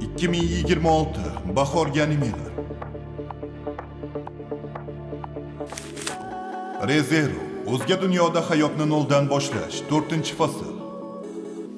2026 bahorgi animelar. Re:Zero o'zga dunyoda hayotni noldan boshlash 4-fasl.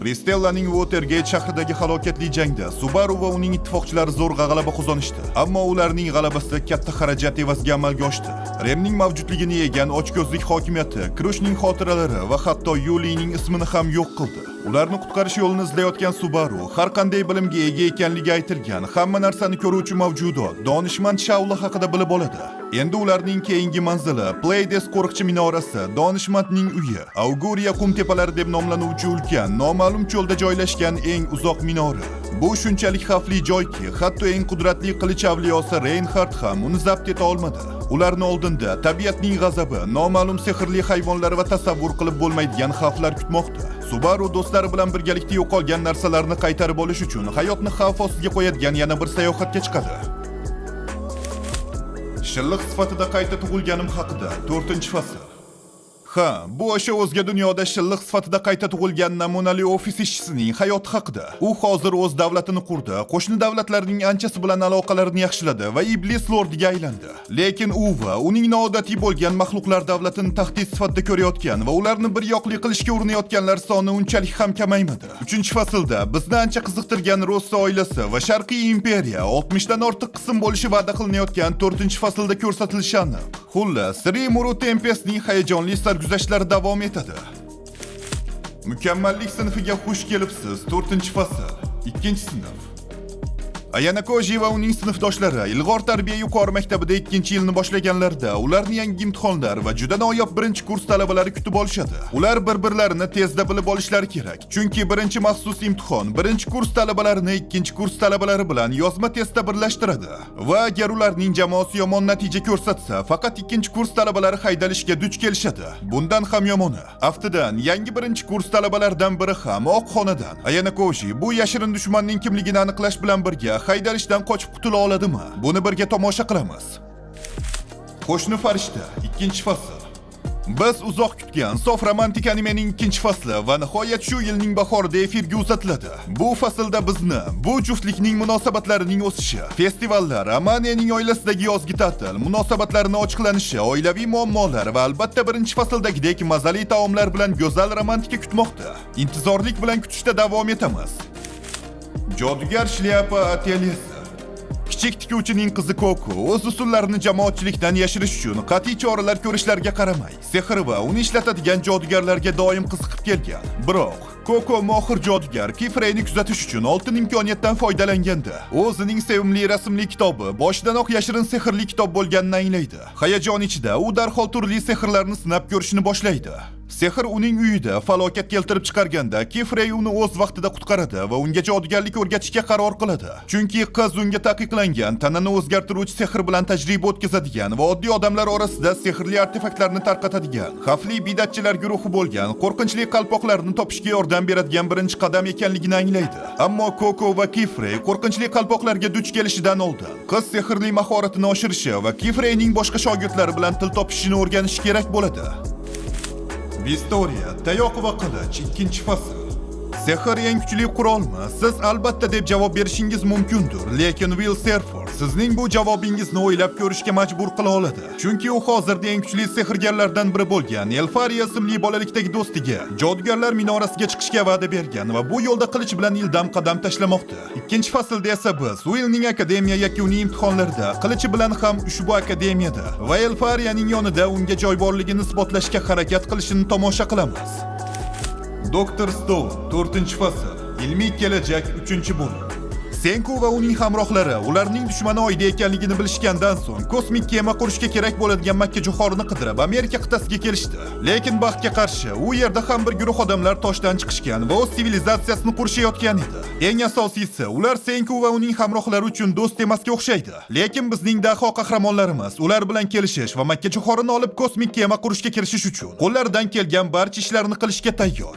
Pristellaning Watergate shahridagi halokatli jangda Subaru va uning ittifoqchilari zo'rg'a g'alaba qozonishdi. Ammo ularning g'alabasi katta xarajat evaziga amalga oshdi. Remning mavjudligini yegan ochko'zlik hokimiyati Krushning xotiralari va hatto Yulining ismini ham yo'q qildi. Ularni qutqarish yo'lini izlayotgan Subaru har qanday bilimga ega ekanligi aytilgan hamma narsani ko'ruvchi mavjudot donishmand Shaula haqida bilib oladi. Endi ularning keyingi manzili Pleiades qo'riqchi minorasi, donishmandning uyi, Auguriya qum tepalari deb nomlanuvchi ulkan, noma'lum cho'lda joylashgan eng uzoq minora. Bu shunchalik xavfli joyki, hatto eng qudratli qilich avliyosi Reinhardt ham uni zabt eta olmadi. Ularning oldinda tabiatning g'azabi, noma'lum sehrli hayvonlar va tasavvur qilib bo'lmaydigan xavflar kutmoqda. Subaru do'stlari bilan birgalikda yo'qolgan narsalarni qaytarib olish uchun hayotni xavf ostiga qo'yadigan yana bir sayohatga chiqadi. Shilliq sifatida qayta tug'ilganim haqida 4-fasl. Ha, bu o'sha o'zga dunyoda shilliq sifatida qayta tug'ilgan namunali ofis ishchisining hayoti haqida. U hozir o'z davlatini qurdi, qo'shni davlatlarning anchasi bilan aloqalarini yaxshiladi va iblis lordiga aylandi. Lekin u va uning noodatiy bo'lgan maxluqlar davlatini tahdid sifatida ko'rayotgan va ularni bir yoqli qilishga urinayotganlar soni unchalik ham kamaymadi. 3-faslda bizni ancha qiziqtirgan Rossa oilasi va Sharqiy imperiya 60 dan ortiq qism bo'lishi va'da qilinayotgan 4-faslda ko'rsatilishi aniq. Xullas, Rimuru Tempestning hayajonli sarguzashtlari davom etadi. Mukammallik sinfiga xush kelibsiz. 4-fasl. 2-sinf. Ayana Koji va uning sinfdoshlari ilg'or tarbiya yuqori maktabida 2-yilni boshlaganlarida ularni yangi imtihonlar va juda noyob 1-kurs talabalari kutib olishadi. Ular bir-birlarini tezda bilib olishlari kerak. Chunki 1-maxsus imtihon 1-kurs talabalarini 2-kurs talabalari bilan yozma testda birlashtiradi. Va agar ularning jamoasi yomon natija ko'rsatsa, faqat 2-kurs talabalari haydalishga duch kelishadi. Bundan ham yomoni, aftidan yangi 1-kurs talabalaridan biri ham oq xonadan. Ayana Koji bu yashirin dushmanning kimligini aniqlash bilan birga haydalishdan qochib qutula oladimi? Buni birga tomosha qilamiz. Qo'shni farishta 2-fasl. Biz uzoq kutgan sof romantik animening 2-fasli va nihoyat shu yilning bahorida efirga uzatiladi. Bu faslda bizni bu juftlikning munosabatlarining o'sishi, festivallar, Amaniyaning oilasidagi yozgi ta'til, munosabatlarning ochiqlanishi, oilaviy muammolar va albatta 1-fasldagidek mazali taomlar bilan go'zal romantika kutmoqda. Intizorlik bilan kutishda davom etamiz. Jodugar shlyapa atelyesi. Kichik tikuvchining qizi Koko o'z usullarini jamoatchilikdan yashirish uchun qat'iy choralar ko'rishlariga qaramay, sehr va uni ishlatadigan jodugarlarga doim qiziqib kelgan. Biroq Koko mohir jodugar Kifreyni kuzatish uchun oltin imkoniyatdan foydalanganda, o'zining sevimli rasmli kitobi boshidanoq yashirin sehrli kitob bo'lganini anglaydi. Hayajon ichida u darhol turli sehrlarni sinab ko'rishni boshlaydi. Sehr uning uyida falokat keltirib chiqarganda Kifrey uni o'z vaqtida qutqaradi va unga jodugarlik o'rgatishga qaror qiladi. Chunki qiz unga taqiqlangan tanani o'zgartiruvchi sehr bilan tajriba o'tkazadigan va oddiy odamlar orasida sehrli artefaktlarni tarqatadigan, xavfli bidatchilar guruhi bo'lgan qo'rqinchli qalpoqlarni topishga yordam beradigan birinchi qadam ekanligini anglaydi. Ammo Koko va Kifrey qo'rqinchli qalpoqlarga duch kelishidan oldin qiz sehrli mahoratini oshirishi va Kifreyning boshqa shogirdlari bilan til topishini o'rganishi kerak bo'ladi. Victoria, tayoq va qilich 2-fasl. Sehr eng kuchli qurolmi? Siz albatta deb javob berishingiz mumkindir, lekin Will Serfor sizning bu javobingizni o'ylab ko'rishga majbur qila oladi. Chunki u hozirda eng kuchli sehrgarlardan biri bo'lgan Elfaria ismli bolalikdagi do'stiga jodugarlar minorasiga chiqishga va'da bergan va bu yo'lda qilich bilan ildam qadam tashlamoqda. 2-faslda esa biz Willning akademiya yakuniy imtihonlarida qilichi bilan ham ushbu akademiyada va Elfarianing yonida unga joy borligini isbotlashga harakat qilishini tomosha qilamiz. Dr. Stone 4-fasl. Ilmiy kelajak 3-bo'lim. Senku va uning hamrohlari ularning dushmani oyda ekanligini bilishgandan so'ng kosmik kema qurishga kerak bo'ladigan Makka jo'xorini qidirib Amerika qit'asiga kelishdi. Lekin baxtga qarshi u yerda ham bir guruh odamlar toshdan chiqishgan va o'z sivilizatsiyasini qurishayotgan edi. Eng asosiysi, ular Senku va uning hamrohlari uchun do'st emasga o'xshaydi. Lekin bizning daho qahramonlarimiz ular bilan kelishish va Makka jo'xorini olib kosmik kema qurishga kirishish uchun qo'llaridan kelgan barcha ishlarni qilishga tayyor.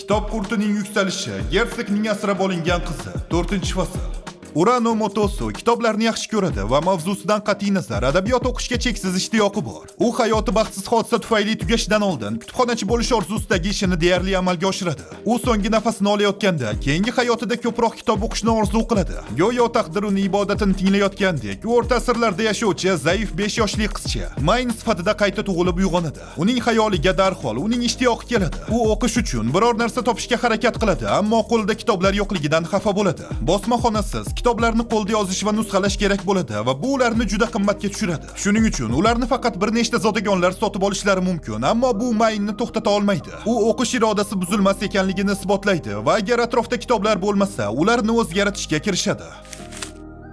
Kitob qurtining yuksalishi, Gersakning asrab olingan qizi 4-fasl. Urano Motosu kitoblarni yaxshi ko'radi va mavzusidan qat'iy nazar adabiyot o'qishga cheksiz ishtiyoqi bor. U hayoti baxtsiz hodisa tufayli tugashidan oldin kutubxonachi bo'lish orzusidagi ishini deyarli amalga oshiradi. U so'nggi nafasini olayotganda keyingi hayotida ko'proq kitob o'qishni orzu qiladi. Go'yo taqdir uni ibodatini tinglayotgandek, u o'rta asrlarda yashovchi zaif 5 yoshli qizcha Mayn sifatida qayta tug'ilib uyg'onadi. Uning xayoliga darhol uning ishtiyoqi keladi. U o'qish uchun biror narsa topishga harakat qiladi, ammo qo'lida kitoblar yo'qligidan xafa bo'ladi. Bosmaxonasiz kitoblarni qo'lda yozish va nusxalash kerak bo'ladi va bu ularni juda qimmatga tushiradi. Shuning uchun ularni faqat bir nechta zodagonlar sotib olishlari mumkin, ammo bu Maynni to'xtata olmaydi. U o'qish irodasi buzilmas ekanligini isbotlaydi va agar atrofda kitoblar bo'lmasa, ularni o'zi yaratishga kirishadi.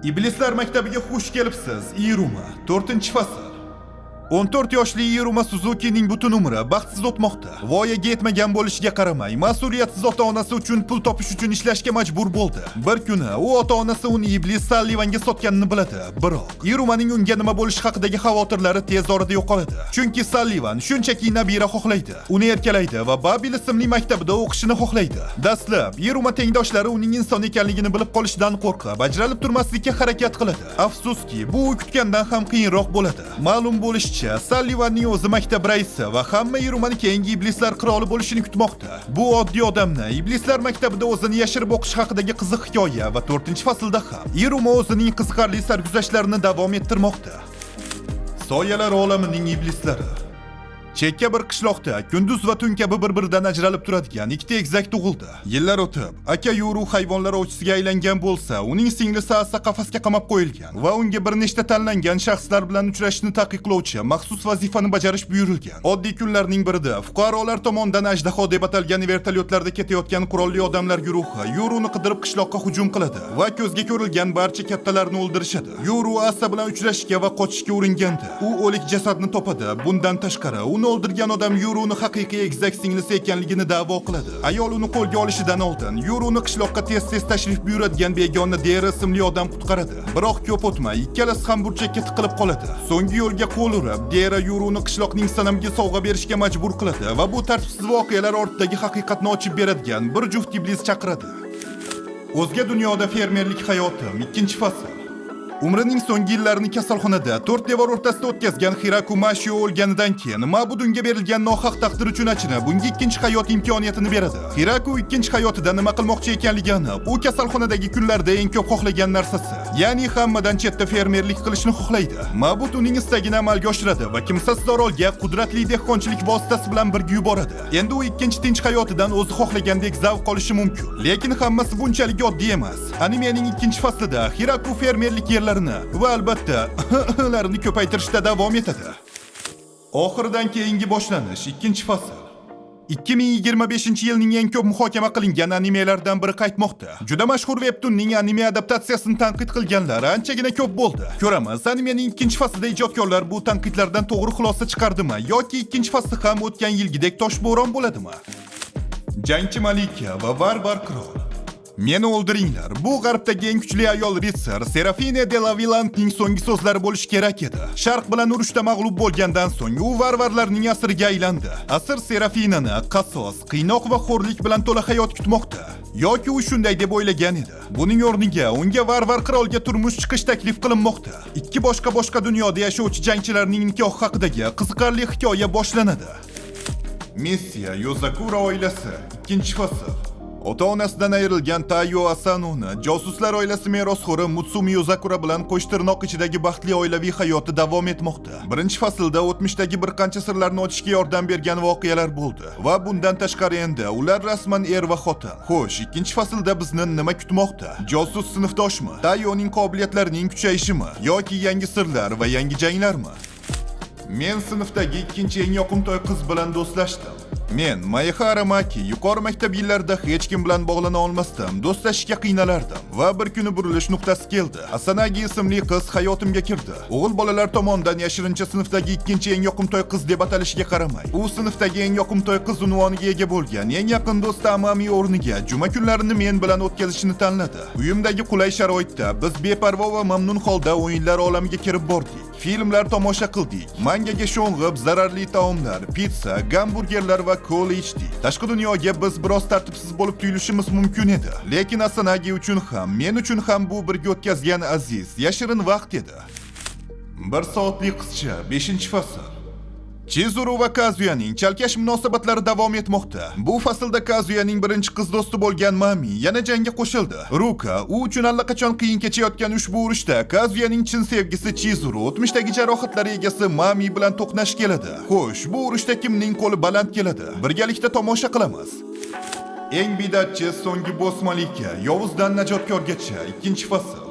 Iblislar maktabiga xush kelibsiz, Iruma. 4-fasl. 14 yoshli Iruma Suzuki'ning butun umri baxtsiz o'tmoqda. Voyaga yetmagan bo'lishiga qaramay, mas'uliyatsiz ota-onasi uchun pul topish uchun ishlashga majbur bo'ldi. Bir kuni u ota-onasi uni iblis Sallivanga sotganini biladi. Biroq Irumaning unga nima bo'lishi haqidagi xavotirlari tez orada yo'qoladi. Chunki Sallivan shunchaki nabira xohlaydi. Uni erkalaydi va Babil ismli maktabida o'qishini xohlaydi. Dastlab Iruma tengdoshlari uning inson ekanligini bilib qolishidan qo'rqib, ajralib turmaslikka harakat qiladi. Afsuski, bu kutgandan ham qiyinroq bo'ladi. Ma'lum bo'lishicha, Sallivanning o'zi maktab raisi va hamma Irumani keyingi iblislar qiroli bo'lishini kutmoqda. Bu oddiy odamni iblislar maktabida o'zini yashirib o'qish haqidagi qiziq hikoya va 4-faslda ham Iruma o'zining qiziqarli sarguzashtlarini davom ettirmoqda. Soyalar olamining iblislari. Chekka bir qishloqda kunduz va tun kabi bir-biridan ajralib turadigan ikkita egizak tug'ildi. Yillar o'tib, aka Yuru hayvonlar ovchisiga aylangan bo'lsa, uning singlisi asa qafasga qamab qo'yilgan va unga bir nechta tanlangan shaxslar bilan uchrashishni taqiqlovchi maxsus vazifani bajarish buyurilgan. Oddiy kunlarning birida fuqarolar tomonidan ajdaho deb atalgan vertolyotlarda ketayotgan qurolli odamlar guruhi Yuruni qidirib qishloqqa hujum qiladi va ko'zga ko'rilgan barcha kattalarni o'ldirishadi. Yuru asa bilan uchrashishga va qochishga uringanda, u o'lik jasadni topadi. Bundan tashqari, uni o'ldirgan odam Yuruni haqiqiy egizak singlisi ekanligini da'vo qiladi. Ayol uni qo'lga olishidan oldin Yuruni qishloqqa tez-tez tashrif buyuradigan begona Dera ismli odam qutqaradi. Biroq ko'p o'tmay ikkalasi ham burchakka tiqilib qoladi. So'nggi yo'lga qo'l urib, Dera Yuruni qishloqning sanamiga sovg'a berishga majbur qiladi va bu tartibsiz voqealar ortidagi haqiqatni ochib beradigan bir juft iblis chaqiradi. O'zga dunyoda fermerlik hayotim 2-fasl. Umrining so'nggi yillarini kasalxonada 4 devor o'rtasida o'tkazgan Hiraku Mashio o'lganidan keyin Mabudunga berilgan nohaq taqdir uchun achinib, bunga ikkinchi hayot imkoniyatini beradi. Hiraku ikkinchi hayotida nima qilmoqchi ekanligini, u kasalxonadagi kunlarda eng ko'p xohlagan narsasi, ya'ni hammadan chetda fermerlik qilishni xohlaydi. Mabud uning istagini amalga oshiradi va kimsasiz orolga qudratli dehqonchilik vositasi bilan birga yuboradi. Endi u ikkinchi tinch hayotidan o'zi xohlagandek zavq olishi mumkin. Lekin hammasi bunchalik oddiy emas. Animening 2-faslida Hiraku fermerlik va albatta ularni ko'paytirishda davom etadi. Oxiridan keyingi boshlanish 2-fasl. 2025-yilning eng ko'p muhokama qilingan animelardan biri qaytmoqda. Juda mashhur webtoonning anime adaptatsiyasini tanqid qilganlar anchagina ko'p bo'ldi. Ko'ramiz, animening 2-faslida ijodkorlar bu tanqidlardan to'g'ri xulosa chiqardimi yoki 2-fasli ham o'tgan yilgidek toshbo'ron bo'ladimi? Jangchi malika va barbar qirol. Meni o'ldiringlar. Bu g'arbdagi eng kuchli ayol ritsar Serafine de la Villantning so'nggi so'zlari bo'lishi kerak edi. Sharq bilan urushda mag'lub bo'lgandan so'ng u varvarlarning asriga aylandi. Asr Serafinani qasos, qiynoq va xo'rlik bilan to'la hayot kutmoqda. Yoki u shunday deb o'ylagan edi. Buning o'rniga unga varvar qirolga turmush chiqish taklif qilinmoqda. Ikki boshqa dunyoda yashovchi jangchilarning nikoh haqidagi qiziqarli hikoya boshlanadi. Missiya Yozakura oilasi 2-fasl. Ota-onasidan ayrilgan Taiyo Asanoni josuslar oilasi merosxo'ri Mutsumi Yozakura bilan qo'shtirnoq ichidagi baxtli oilaviy hayoti davom etmoqda. 1-faslda o'tmishdagi bir qancha sirlarni ochishga yordam bergan voqealar bo'ldi va bundan tashqari endi ular rasman er va xotin. Xo'sh, 2-faslda bizni nima kutmoqda? Josus sinfdoshmi? Taiyoning qobiliyatlarining kuchayishimi yoki yangi sirlar va yangi janglarmi? Men sinfdagi ikkinchi eng yoqimtoy qiz bilan do'stlashdim. Men Mayhara Maki yuqori maktab yillarida hech kim bilan bog'lana olmasdim, do'stlashishga qiynalardim va bir kuni burilish nuqtasi keldi. Asanagi ismli qiz hayotimga kirdi. O'g'il bolalar tomonidan yashirincha sinfdagi ikkinchi eng yoqimtoy qiz deb atalishiga qaramay, u sinfdagi eng yoqimtoy qiz unvoniga ega bo'lgan eng yaqin do'sti Amami o'rniga juma kunlarini men bilan o'tkazishni tanladi. Uyimdagi qulay sharoitda biz beparvo va mamnun holda o'yinlar olamiga kirib bordik. Filmlar tomosha qildik. mangaga sho'ng'ib zararli taomlar, pitsa, gamburgerlar va kola ichdik. Tashqi dunyoga biz biroz tartibsiz bo'lib tuyulishimiz mumkin edi. Lekin Asanagi uchun ham, men uchun ham bu birga o'tkazgan aziz, yashirin vaqt edi. 1 soatlik qizcha 5-fasl. Chizuru va Kazuyaning chalkash munosabatlari davom etmoqda. Bu faslda Kazuyaning birinchi qiz do'sti bo'lgan Mami yana jangga qo'shildi. Ruka u uchun allaqachon qiyin kechayotgan ushbu urushda Kazuyaning chin sevgisi Chizuru o'tmishdagi jarohatlari egasi Mami bilan to'qnash keladi. Xo'sh, bu urushda kimning qo'li baland keladi? Birgalikda tomosha qilamiz. Eng bidatchi so'nggi boss malika, Yovuzdan najotkorgacha 2-fasl.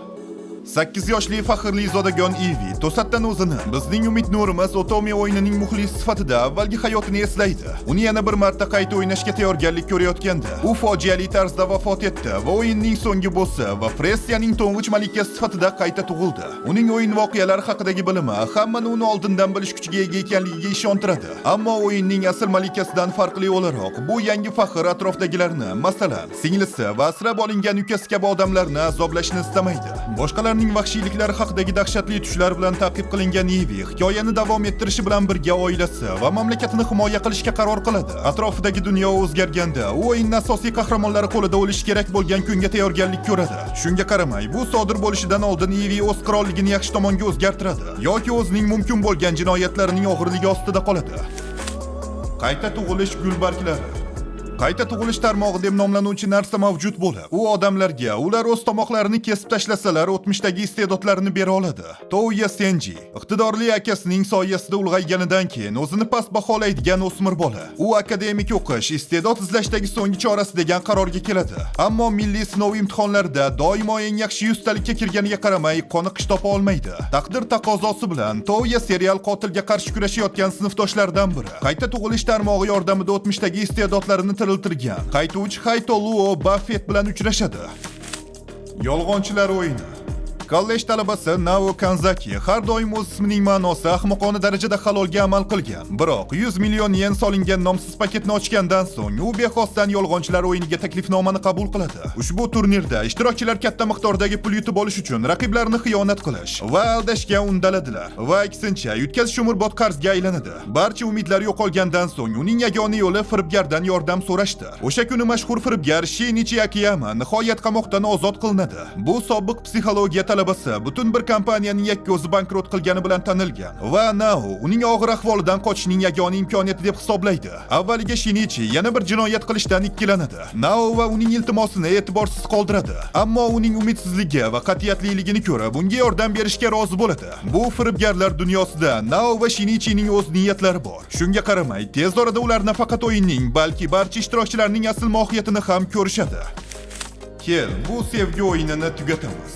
8 yoshli faxrli zodagon Ivi to'satdan o'zini bizning umid nurimiz Otomi o'yinining muxlis sifatida avvalgi hayotini eslaydi. Uni yana bir marta qayta o'ynashga tayyorgarlik ko'rayotganda, u fojiali tarzda vafot etdi va o'yinning so'nggi bossi va Fressiyaning to'ng'ich malikasi sifatida qayta tug'ildi. Uning o'yin voqealari haqidagi bilimi hammani uni oldindan bilish kuchiga ega ekanligiga ishontiradi. Ammo o'yinning asl malikasidan farqli o'laroq, bu yangi faxr atrofdagilarni, masalan, singlisi va asrab olingan ukasi kabi odamlarni azoblashni istamaydi. Boshqalarning vahshiyliklari haqidagi dahshatli tushlar bilan ta'qib qilingan Ivi hikoyani davom ettirishi bilan birga oilasi va mamlakatini himoya qilishga qaror qiladi. Atrofidagi dunyo o'zgarganda, u o'yinning asosiy qahramonlari qo'lida o'lishi kerak bo'lgan kunga tayyorgarlik ko'radi. Shunga qaramay, bu sodir bo'lishidan oldin Ivi o'z qirolligini yaxshi tomonga o'zgartiradi yoki o'zining mumkin bo'lgan jinoyatlarining og'irligi ostida qoladi. Qayta tug'ilish gulbarglari. Qayta tug'ilish tarmog'i deb nomlanuvchi narsa mavjud bo'lib, u odamlarga ular o'z tomoqlarini kesib tashlasalar o'tmishdagi iste'dodlarini bera oladi. Touya Senji iqtidorli akasining soyasida ulg'ayganidan keyin o'zini past baholaydigan o'smir bola. U akademik o'qish, iste'dod izlashdagi so'nggi chorasi degan qarorga keladi. Ammo milliy sinov imtihonlarida doimo eng yaxshi 100 talikka kirganiga qaramay qoniqish topa olmaydi. Taqdir taqozosi bilan Touya serial qotilga qarshi kurashayotgan sinfdoshlardan biri. Qayta tug'ilish tarmog'i yordamida o'tmishdagi iste'dodlarini tiriltirgan qaytuvchi Haytoluo Buffett bilan uchrashadi. Yolg'onchilar o'yini. Kollej talabasi Nao Kanzaki har doim o'z ismining ma'nosi ahmoqona darajada halolga amal qilgan. Biroq 100 million yen solingan nomsiz paketni ochgandan so'ng u bexosdan yolg'onchilar o'yiniga taklifnomani qabul qiladi. Ushbu turnirda ishtirokchilar katta miqdordagi pul yutib olish uchun raqiblarini xiyonat qilish va aldashga undaladilar va aksincha yutkazish umrbod qarzga aylanadi. Barcha umidlar yo'qolgandan so'ng uning yagona yo'li firibgardan yordam so'rashdir. O'sha kuni mashhur firibgar Shinichi Akiyama nihoyat qamoqdan ozod qilinadi. Bu sobiq psixologiya talabasi butun bir kompaniyaning yakko'zi bankrot qilgani bilan tanilgan va Nao uning og'ir ahvolidan qochishning yagona imkoniyati deb hisoblaydi. Avvaliga Shinichi yana bir jinoyat qilishdan ikkilanadi. Nao va uning iltimosini e'tiborsiz qoldiradi. Ammo uning umidsizligi va qat'iyatliligini ko'rib, unga yordam berishga rozi bo'ladi. Bu firibgarlar dunyosida Nao va Shinichining o'z niyatlari bor. Shunga qaramay, tez orada ular nafaqat o'yinning, balki barcha ishtirokchilarning asl mohiyatini ham ko'rishadi. Kel, bu sevgi o'yinini tugatamiz.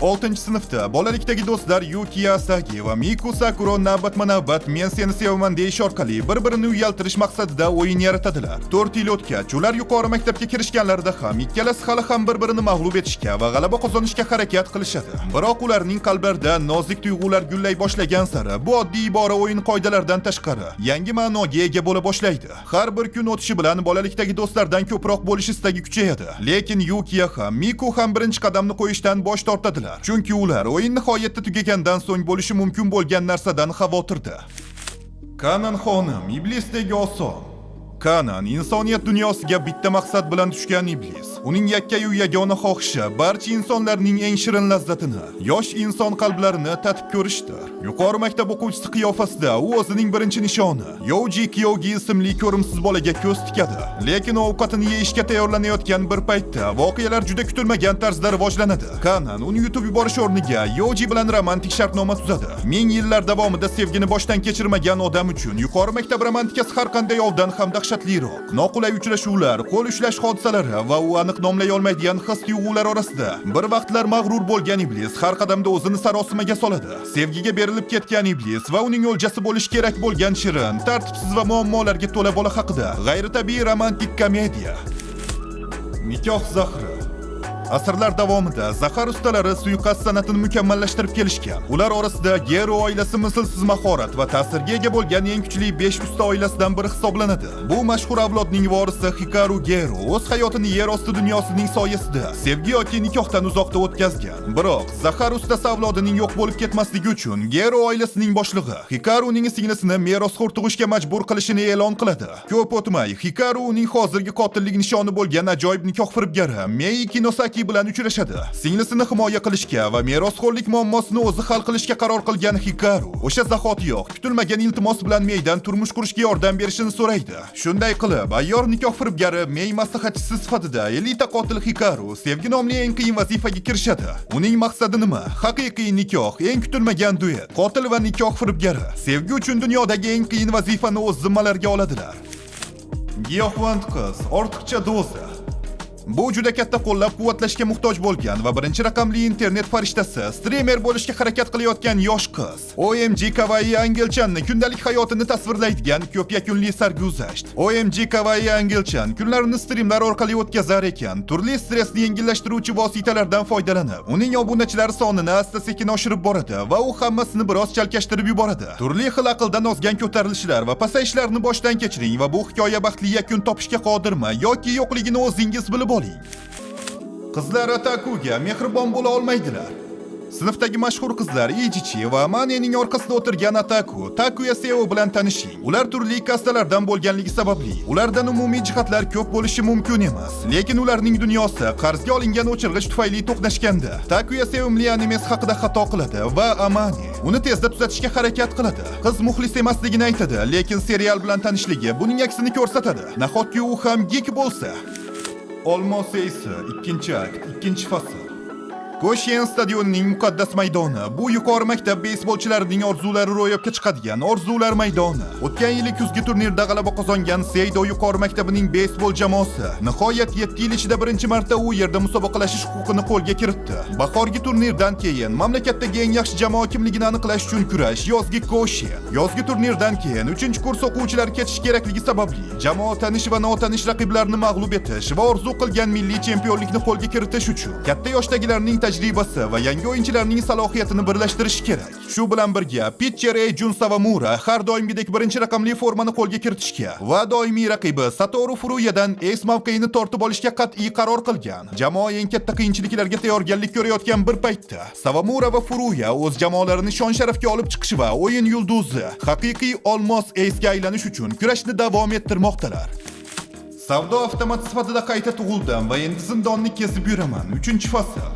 6-sinfda bolalikdagi do'stlar Yuki Asagi va Miku Sakuro navbatma-navbat men seni sevaman deyish orqali bir-birini uyaltirish maqsadida o'yin yaratadilar. 4 yil o'tgach, ular yuqori maktabga kirishganlarida ham ikkalasi hali ham bir-birini mag'lub etishga va g'alaba qozonishga harakat qilishadi. Biroq ularning qalblarida nozik tuyg'ular gullay boshlagan sari bu oddiy ibora o'yin qoidalaridan tashqari yangi ma'noga ega bo'la boshlaydi. Har bir kun o'tishi bilan bolalikdagi do'stlardan ko'proq bo'lish istagi kuchayadi. Lekin Yuki ham Miku ham birinchi qadamni qo'yishdan bosh tortadilar. Chunki ular o'yin nihoyatda tugagandan so'ng bo'lishi mumkin bo'lgan narsadan xavotirda. Kanan xonim, iblisdagi oson. Kanan insoniyat dunyosiga bitta maqsad bilan tushgan iblis. Uning yakkayu yagona xohishi barcha insonlarning eng shirin lazzatini, yosh inson qalblarini tatib ko'rishdir. Yuqori maktab o'quvchisi qiyofasida u o'zining birinchi nishoni Yoji Kyogi ismli ko'rimsiz bolaga ko'z tikadi. Lekin ovqatini yeyishga tayyorlanayotgan bir paytda voqealar juda kutilmagan tarzda rivojlanadi. Kanan uni yutib yuborish o'rniga Yoji bilan romantik shartnoma tuzadi. Ming yillar davomida sevgini boshdan kechirmagan odam uchun yuqori maktab romantikasi har qanday yovdan ham dahshatliroq. Noqulay uchrashuvlar, qo'l ushlash hodisalari va u aniq nomlay olmaydigan his-tuyg'ular orasida bir vaqtlar mag'rur bo'lgan iblis har qadamda o'zini sarosimaga soladi. Sevgiga berilib ketgan iblis va uning o'ljasi bo'lish kerak bo'lgan shirin, tartibsiz va muammolarga to'la bola haqida g'ayritabiiy romantik komediya. Nikoh zahri. Asrlar davomida zahar ustalari suiqasd san'atini mukammallashtirib kelishgan. Ular orasida Gero oilasi mislsiz mahorat va ta'sirga ega bo'lgan eng kuchli 5 usta oilasidan biri hisoblanadi. Bu mashhur avlodning vorisi Hikaru Gero o'z hayotini yer osti dunyosining soyasida, sevgi yoki nikohdan uzoqda o'tkazgan. Biroq zahar ustasi avlodining yo'q bo'lib ketmasligi uchun Gero oilasining boshlig'i Hikaruning singlisini merosxo'r tug'ishga majbur qilishini e'lon qiladi. Ko'p o'tmay Hikaru uning hozirgi qotillik nishoni bo'lgan ajoyib nikoh firibgari Mei Kinosaki bilan uchrashadi. Singlisini himoya qilishga va merosxo'rlik muammosini o'zi hal qilishga qaror qilgan Hikaru o'sha zahotiyoq kutilmagan iltimos bilan Meidan turmush qurishga yordam berishini so'raydi. Shunday qilib, ayyor nikoh firibgari Mei maslahatchisi sifatida elita qotil Hikaru sevgi nomli eng qiyin vazifaga kirishadi. Uning maqsadi nima? Haqiqiy nikoh, eng kutilmagan duet. Qotil va nikoh firibgari sevgi uchun dunyodagi eng qiyin vazifani o'z zimmalariga oladilar. Giyohvand qiz, ortiqcha doza. Bu juda katta qo'llab-quvvatlashga muhtoj bo'lgan va birinchi raqamli internet farishtasi, streamer bo'lishga harakat qilayotgan yosh qiz. OMG Kawaii Angelchanni kundalik hayotini tasvirlaydigan ko'p yakunli sarguzasht. OMG Kawaii Angelchan kunlarini streamlar orqali o'tkazar ekan, turli stressni yengillashtiruvchi vositalardan foydalanib, uning obunachilari sonini asta-sekin oshirib boradi va u hammasini biroz chalkashtirib yuboradi. Turli xil aqldan ozgan ko'tarilishlar va pasayishlarni boshdan kechiring va bu hikoya baxtli yakun topishga qodirmi yoki yo'qligini o'zingiz bilib oling. Qizlar Atakuga mehribon bo'la olmaydilar. Sinfdagi mashhur qizlar Ijichi va Manening orqasida o'tirgan Ataku, Takuya Seo bilan tanishing. Ular turli kastalardan bo'lganligi sababli ulardan umumiy jihatlar ko'p bo'lishi mumkin emas, lekin ularning dunyosi qarzga olingan o'chirg'ich tufayli to'qnashganda Takuya sevimli animesi haqida xato qiladi va Amane uni tezda tuzatishga harakat qiladi. Qiz muxlis emasligini aytadi, lekin serial bilan tanishligi buning aksini ko'rsatadi. Nahotki u ham geek bo'lsa? Olmos esa 2-akt, 2-fasl. Goshen stadionining muqaddas maydoni. Bu yuqori maktab beysbolchilarining orzulari ro'yobga chiqadigan orzular maydoni. O'tgan yili kuzgi turnirda g'alaba qozongan Seido yuqori maktabining beysbol jamoasi nihoyat 7 yil ichida birinchi marta u yerda musobaqalashish huquqini qo'lga kiritdi. Bahorgi turnirdan keyin mamlakatdagi eng yaxshi jamoa kimligini aniqlash uchun kurash yozgi Goshen. Yozgi turnirdan keyin 3-kurs o'quvchilari ketish kerakligi sababli jamoa tanish va notanish raqiblarni mag'lub etish va orzu qilgan milliy chempionlikni qo'lga kiritish uchun katta yoshdagilarning tajribasi va yangi o'yinchilarning salohiyatini birlashtirish kerak. Shu bilan birga pitcher Jun Sawamura har doimgidek birinchi raqamli formani qo'lga kiritishga va doimiy raqibi Satoru Furuyadan ace mavqeini tortib olishga qat'iy qaror qilgan. Jamoa eng katta qiyinchiliklarga tayyorgarlik ko'rayotgan bir paytda Sawamura va Furuya o'z jamoalarini shon-sharafga olib chiqish va o'yin yulduzi, haqiqiy olmos ace ga aylanish uchun kurashni davom ettirmoqdalar. Savdo avtomati sifatida qayta tug'ildim va endi zindonni kezib yuraman. 3-fasl.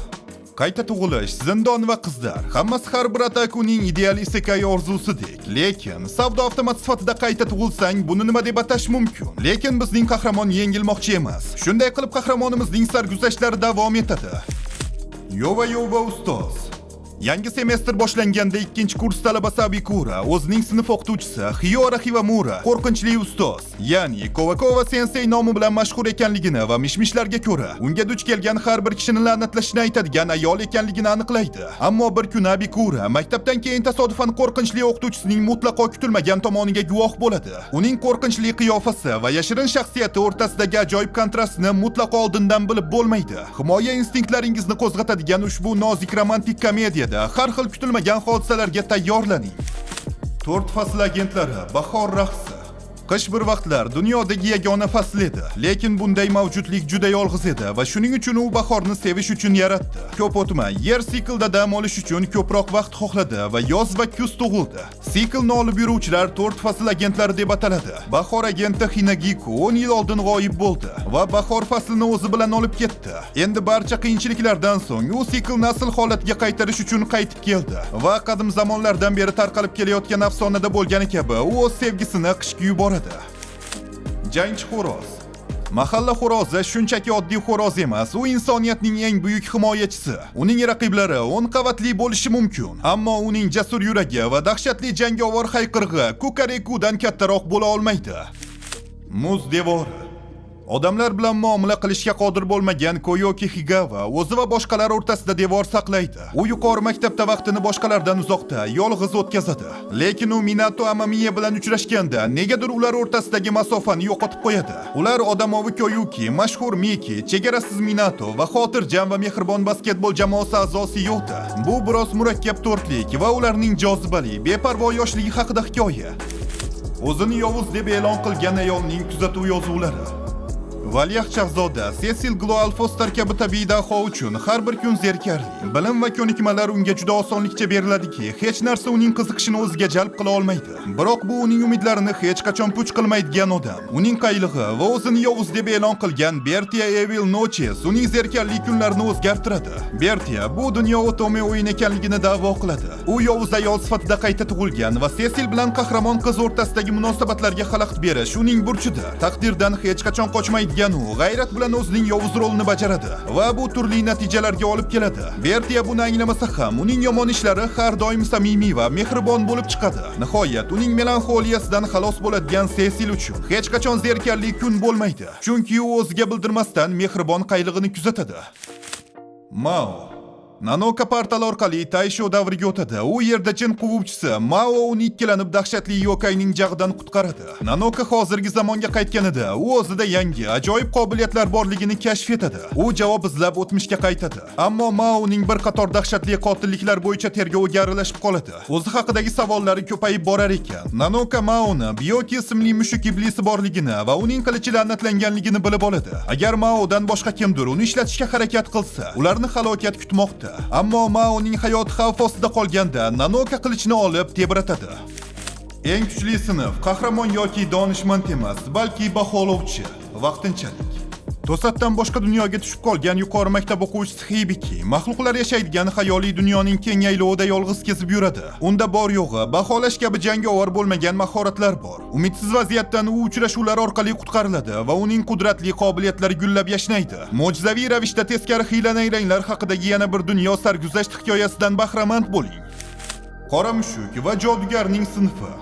Qayta tug'ilish, zindon va qizlar. Hammasi har bir Atakuning ideal isekai orzusidek. Lekin savdo avtomati sifatida qayta tug'ilsang, buni nima deb atash mumkin? Lekin bizning qahramon yengilmoqchi emas. Shunday qilib qahramonimizning sarguzashtlari davom etadi. Yova ustoz. Yangi semestr boshlanganda 2-kurs talabasi Abikura o'zining sinf o'qituvchisi Hiyora Hivamura qo'rqinchli ustoz, ya'ni Kovakova sensei nomi bilan mashhur ekanligini va mishmishlarga ko'ra unga duch kelgan har bir kishini la'natlashini aytadigan ayol ekanligini aniqlaydi. Ammo bir kun Abikura maktabdan keyin tasodifan qo'rqinchli o'qituvchisining mutlaqo kutilmagan tomoniga guvoh bo'ladi. Uning qo'rqinchli qiyofasi va yashirin shaxsiyati o'rtasidagi ajoyib kontrastni mutlaqo oldindan bilib bo'lmaydi. Himoya instinktlaringizni qo'zg'atadigan ushbu nozik romantik komediyada har xil kutilmagan hodisalarga tayyorlaning. 4-fasl agentlari, bahor raqsi. Qish bir vaqtlar dunyodagi yagona fasl edi, lekin bunday mavjudlik juda yolg'iz edi va shuning uchun u bahorni sevish uchun yaratdi. Ko'p o'tmay yer siklda dam olish uchun ko'proq vaqt xohladi va yoz va kuz tug'ildi. Siklni olib yuruvchilar 4-fasl agentlari deb ataladi. Bahor agenti Hinagiku 10 yil oldin g'oyib bo'ldi va bahor faslini o'zi bilan olib ketdi. Endi barcha qiyinchiliklardan so'ng u siklni asl holatiga qaytarish uchun qaytib keldi va qadim zamonlardan beri tarqalib kelayotgan afsonada bo'lgani kabi u o'z sevgisini qishga yuboradi. Jangchi xo'roz. Mahalla xo'rozi shunchaki oddiy xo'roz emas, u insoniyatning eng buyuk himoyachisi. Uning raqiblari 10 qavatli bo'lishi mumkin, ammo uning jasur yuragi va dahshatli jangovar hayqirig'i Kukarekudan kattaroq bo'la olmaydi. Muz devori. Odamlar bilan muomala qilishga qodir bo'lmagan Koyoki Higawa o'zi va boshqalar o'rtasida devor saqlaydi. U yuqori maktabda vaqtini boshqalardan uzoqda, yolg'iz o'tkazadi. Lekin u Minato Amamiya bilan uchrashganda negadir ular o'rtasidagi masofani yo'qotib qo'yadi. Ular odamovi Koyuki, mashhur Miki, chegarasiz Minato va xotirjam va mehribon basketbol jamoasi a'zosi Yota. Bu biroz murakkab to'rtlik va ularning jozibali, beparvo yoshligi haqida hikoya. O'zini yovuz deb e'lon qilgan ayolning kuzatuv yozuvlari. Valiahd shahzoda Cecil Gloal Foster kabi tabiiy daho uchun har bir kun zerikarli. Bilim va ko'nikmalar unga juda osonlikcha beriladiki, hech narsa uning qiziqishini o'ziga jalb qila olmaydi. Biroq bu uning umidlarini hech qachon puch qilmaydigan odam. Uning qaylig'i va o'zini yovuz deb e'lon qilgan Bertia Evil Noches uning zerikarli kunlarini o'zgartiradi. Bertia bu dunyo o'tome o'yin ekanligini da'vo qiladi. U yovuz ayol sifatida qayta tug'ilgan va Cecil bilan qahramon qiz o'rtasidagi munosabatlarga xalaqit berish uning burchidir. Taqdirdan hech qachon qochmaydigan u g'ayrat bilan o'zining yovuz rolini bajaradi va bu turli natijalarga olib keladi. Bertia buni anglamasa ham, uning yomon ishlari har doim samimiy va mehribon bo'lib chiqadi. Nihoyat uning melanxoliyasidan xalos bo'ladigan Cecil uchun hech qachon zerikarli kun bo'lmaydi, chunki u o'ziga bildirmasdan mehribon qaylig'ini kuzatadi. Mao Nanoka portal orqali Taisho davriga o'tadi. U yerda jin quvuvchisi Mao uni ikkilanib dahshatli yokayning jag'idan qutqaradi. Nanoka hozirgi zamonga qaytganida u o'zida yangi, ajoyib qobiliyatlar borligini kashf etadi. U javob izlab o'tmishga qaytadi. Ammo Maoning bir qator dahshatli qotilliklar bo'yicha tergovga aralashib qoladi. O'zi haqidagi savollari ko'payib borar ekan. Nanoka Maoni Byoki ismli mushuk iblisi borligini va uning qilichi la'natlanganligini bilib oladi. Agar Maodan boshqa kimdir uni ishlatishga harakat qilsa, ularni halokat kutmoqda. Ammo Maoning hayoti xavf ostida qolganda Nanoka qilichni olib tebratadi. Eng kuchli sinf qahramon yoki donishmand emas, balki baholovchi, vaqtinchalik. To'satdan boshqa dunyoga tushib qolgan yuqori maktab o'quvchisi Hibiki maxluqlar yashaydigan xayoliy dunyoning keng yaylovida yolg'iz kezib yuradi. Unda bor yo'g'i baholash kabi jangovar bo'lmagan mahoratlar bor. Umidsiz vaziyatdan u uchrashuvlar orqali qutqariladi va uning qudratli qobiliyatlari gullab yashnaydi. Mo'jizaviy ravishda teskari hiyla-nayranglar haqidagi yana bir dunyo sarguzasht hikoyasidan bahramand bo'ling. Qora mushuk va jodugarning sinfi.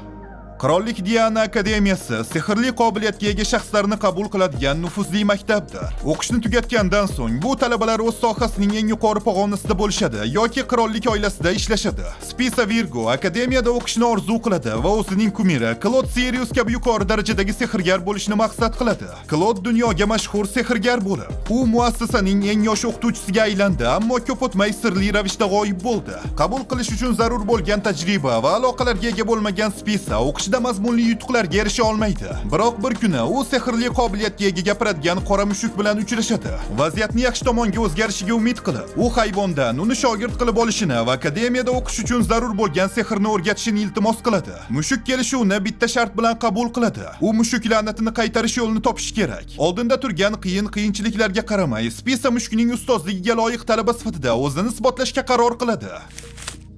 Qirollik Diana akademiyasi sehrli qobiliyatga ega shaxslarni qabul qiladigan nufuzli maktabdir. O'qishni tugatgandan so'ng bu talabalar o'z sohasining eng yuqori pog'onasida bo'lishadi yoki qirollik oilasida ishlashadi. Spisa Virgo akademiyada o'qishni orzu qiladi va o'zining kumiri Claude Sirius kabi yuqori darajadagi sehrgar bo'lishni maqsad qiladi. Claude dunyoga mashhur sehrgar bo'lib, u muassasaning eng yosh o'qituvchisiga aylandi, ammo ko'p o'tmay sirli ravishda g'oyib bo'ldi. Qabul qilish uchun zarur bo'lgan tajriba va aloqalarga ega bo'lmagan Spisa o'qish mazmunli yutuqlarga erisha olmaydi. Biroq bir kuni u sehrli qobiliyatga ega gapiradigan qora mushuk bilan uchrashadi. Vaziyatni yaxshi tomonga o'zgarishiga umid qilib, u hayvondan uni shogird qilib olishini va akademiyada o'qish uchun zarur bo'lgan sehrni o'rgatishini iltimos qiladi. Mushuk kelishuvni bitta shart bilan qabul qiladi. U mushuk la'natini qaytarish yo'lini topishi kerak. Oldinda turgan qiyinchiliklarga qaramay, Spisa mushukning ustozligiga loyiq talaba sifatida o'zini isbotlashga qaror qiladi.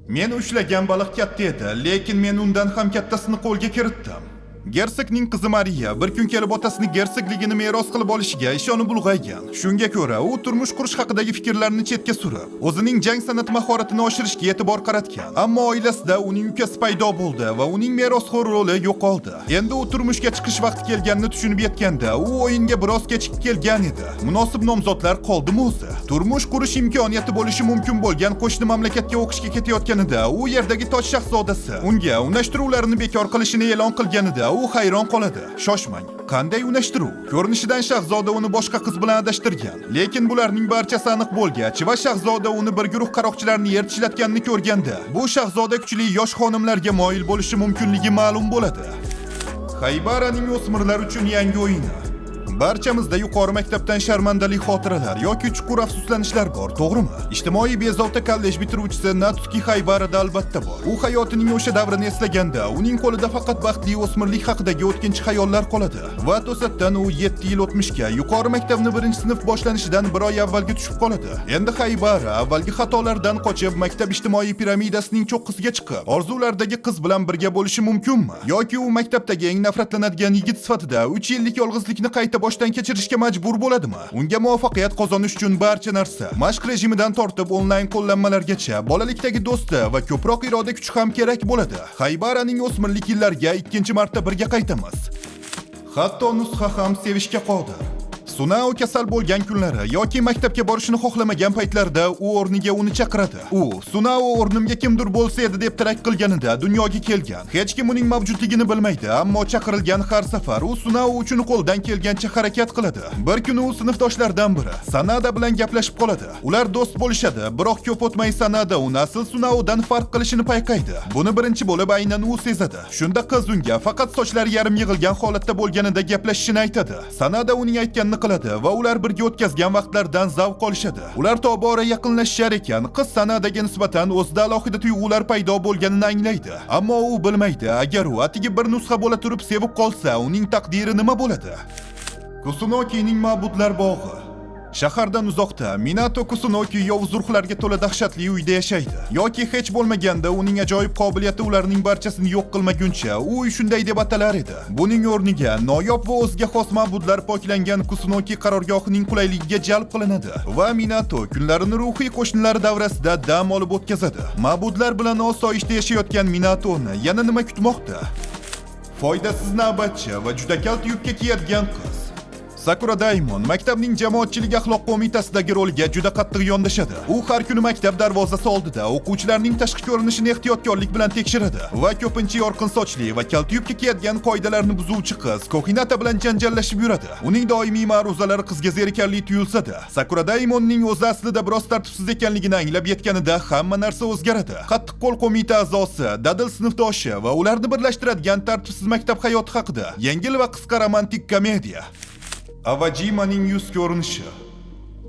Men ushlagan baliq katta edi, lekin men undan ham kattasini qo'lga kiritdim. Gersogning qizi Mariya bir kun kelib otasining gersogligini meros qilib olishiga ishonib ulg'aygan. Shunga ko'ra, u turmush qurish haqidagi fikrlarini chetga surib, o'zining jang san'at mahoratini oshirishga e'tibor qaratgan. Ammo oilasida uning ukasi paydo bo'ldi va uning merosxo'r roli yo'qoldi. Endi u turmushga chiqish vaqti kelganini tushunib yetganda, u o'yinga biroz kechikib kelgan edi. Munosib nomzodlar qoldimi o'zi? Turmush qurish imkoniyati bo'lishi mumkin bo'lgan qo'shni mamlakatga o'qishga ketayotganida, u yerdagi toj shahzodasi unga unashtiruvlarni bekor qilishini e'lon qilganida u hayron qoladi. Shoshmang. Qanday unashtiruv? Ko'rinishidan shahzoda uni boshqa qiz bilan adashtirgan. Lekin bularning barchasi aniq bo'lgach va shahzoda uni bir guruh qaroqchilarni ertishlatganini ko'rganda, bu shahzoda kuchli yosh xonimlarga moyil bo'lishi mumkinligi ma'lum bo'ladi. Haybaraning o'smirlar uchun yangi o'yini. Barchamizda yuqori maktabdan sharmandali xotiralar yoki chuqur afsuslanishlar bor, to'g'rimi? Ijtimoiy bezovta kollej bitiruvchisi Natsuki Haybarada albatta bor. U hayotining o'sha davrini eslaganda, uning qo'lida faqat baxtli o'smirlik haqidagi o'tkinchi xayollar qoladi. Va to'satdan u 7 yil o'tmishga yuqori maktabni 1-sinf boshlanishidan bir oy avvalga tushib qoladi. Endi Haybara avvalgi xatolardan qochib, maktab ijtimoiy piramidasining cho'qqisiga chiqib, orzulardagi qiz bilan birga bo'lishi mumkinmi? Yoki u maktabdagi eng nafratlanadigan yigit sifatida 3 yillik yolg'izlikni qayta boshdan kechirishga majbur bo'ladimi? Unga muvaffaqiyat qozonish uchun barcha narsa, mashq rejimidan tortib onlayn qo'llanmalargacha bolalikdagi do'sti va ko'proq iroda kuchi ham kerak bo'ladi. Haybaraning o'smirlik yillariga ikkinchi marta birga qaytamiz. Hatto nusxa ham sevishga qodir. Sunao kasal bo'lgan kunlari yoki maktabga borishni xohlamagan paytlarda u o'rniga uni chaqiradi. U Sunao o'rnimga kimdir bo'lsa edi deb tilak qilganida dunyoga kelgan. Hech kim uning mavjudligini bilmaydi, ammo chaqirilgan har safar u Sunao uchun qo'ldan kelgancha harakat qiladi. Bir kuni u sinfdoshlaridan biri Sanada bilan gaplashib qoladi. Ular do'st bo'lishadi, biroq ko'p o'tmay Sanada uni asl Sunaodan farq qilishini payqaydi. Buni birinchi bo'lib aynan u sezadi. Shunda qiz unga faqat sochlari yarim yig'ilgan holatda bo'lganida gaplashishini aytadi. Sanada uning aytganini qiladi va ular birga o'tkazgan vaqtlardan zavq olishadi. Ular tobora yaqinlashishar ekan, qiz Sanadaga nisbatan o'zida alohida tuyg'ular paydo bo'lganini anglaydi. Ammo u bilmaydi, agar u atigi bir nusxa bo'la turib sevib qolsa, uning taqdiri nima bo'ladi? Kusunokining ma'budlar bog'i. Shahardan uzoqda Minato Kusunoki yovuz ruhlarga to'la dahshatli uyda yashaydi. Yoki hech bo'lmaganda uning ajoyib qobiliyati ularning barchasini yo'q qilmaguncha u uy shunday deb atalar edi. Buning o'rniga noyob va o'ziga xos ma'budlar poklangan Kusunoki qarorgohining qulayligiga jalb qilinadi va Minato kunlarini ruhiy qo'shnilari davrasida dam olib o'tkazadi. Ma'budlar bilan osoyishta yashayotgan Minatoni yana nima kutmoqda? Foydasiz navbatchi va juda kalt yubka kiyadigan qiz. Sakura Daimon maktabning jamoatchilik axloq qo'mitasidagi roliga juda qattiq yondashadi. U har kuni maktab darvozasi oldida o'quvchilarning tashqi ko'rinishini ehtiyotkorlik bilan tekshiradi va ko'pincha yorqin sochli va kalt yubka kiyadigan qoidalarni buzuvchi qiz Kohinata bilan janjallashib yuradi. Uning doimiy ma'ruzalari qizga zerikarli tuyulsa-da, Sakura Daimonning o'zi aslida biroz tartibsiz ekanligini anglab yetganida hamma narsa o'zgaradi. Qattiq qo'l qo'mita a'zosi, dadil sinfdoshi va ularni birlashtiradigan tartibsiz maktab hayoti haqida yengil va qisqa romantik komediya. Avajimaning yuz ko'rinishi.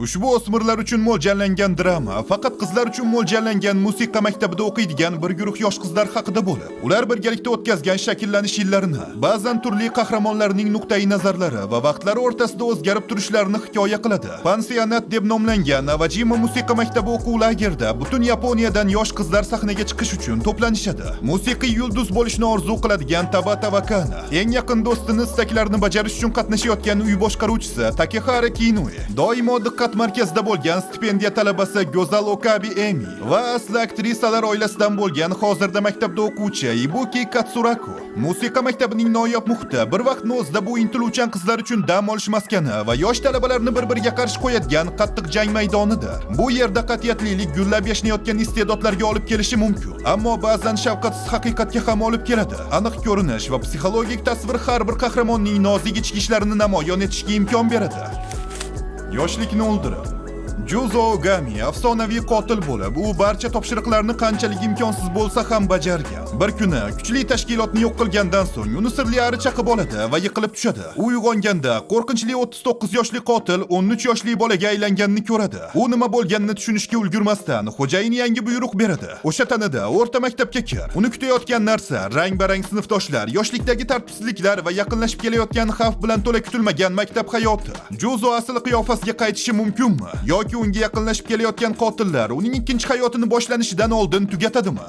Ushbu o'smirlar uchun mo'ljallangan drama faqat qizlar uchun mo'ljallangan musiqa maktabida o'qiydigan bir guruh yosh qizlar haqida bo'lib, ular birgalikda o'tkazgan shakllanish yillarini, ba'zan turli qahramonlarning nuqtai nazarlari va vaqtlari o'rtasida o'zgarib turishlarini hikoya qiladi. Pansionat deb nomlangan Avajima musiqa maktabi o'quv lagerida butun Yaponiyadan yosh qizlar sahnaga chiqish uchun to'planishadi. Musiqiy yulduz bo'lishni orzu qiladigan Tabata Wakana, eng yaqin do'stini istaklarini bajarish uchun qatnashayotgan uy boshqaruvchisi Takehara Kinui, doimo markazida bo'lgan stipendiya talabasi Go'zal Okabi Emi va asli aktrisalar oilasidan bo'lgan hozirda maktabda o'quvchi Ibuki Katsuraku. Musiqa maktabining noyob muhiti bir vaqtni o'zida bu intiluvchan qizlar uchun dam olish maskani va yosh talabalarni bir-biriga qarshi qo'yadigan qattiq jang maydonidir. Bu yerda qat'iyatlilik gullab yashnayotgan iste'dodlarga olib kelishi mumkin, ammo ba'zan shafqatsiz haqiqatga ham olib keladi. Aniq ko'rinish va psixologik tasvir har bir qahramonning nozik ichki ishlarini namoyon etishga imkon beradi. Yoshlikni o'ldirib. Juzo Ogami afsonaviy qotil bo'lib, u barcha topshiriqlarni qanchalik imkonsiz bo'lsa ham bajargan. Bir kuni kuchli tashkilotni yo'q qilgandan so'ng uni sirli ari chaqib oladi va yiqilib tushadi. U uyg'onganda qo'rqinchli 39 yoshli qotil 13 yoshli bolaga aylanganini ko'radi. U nima bo'lganini tushunishga ulgurmasdan xo'jayin yangi buyruq beradi. O'sha tanada o'rta maktabga kir. Uni kutayotgan narsa rang-barang sinfdoshlar, yoshlikdagi tartibsizliklar va yaqinlashib kelayotgan xavf bilan to'la kutilmagan maktab hayoti. Juzo asl qiyofasiga qaytishi mumkinmi? Yoki unga yaqinlashib kelayotgan qotillar uning ikkinchi hayotini boshlanishidan oldin tugatadimi?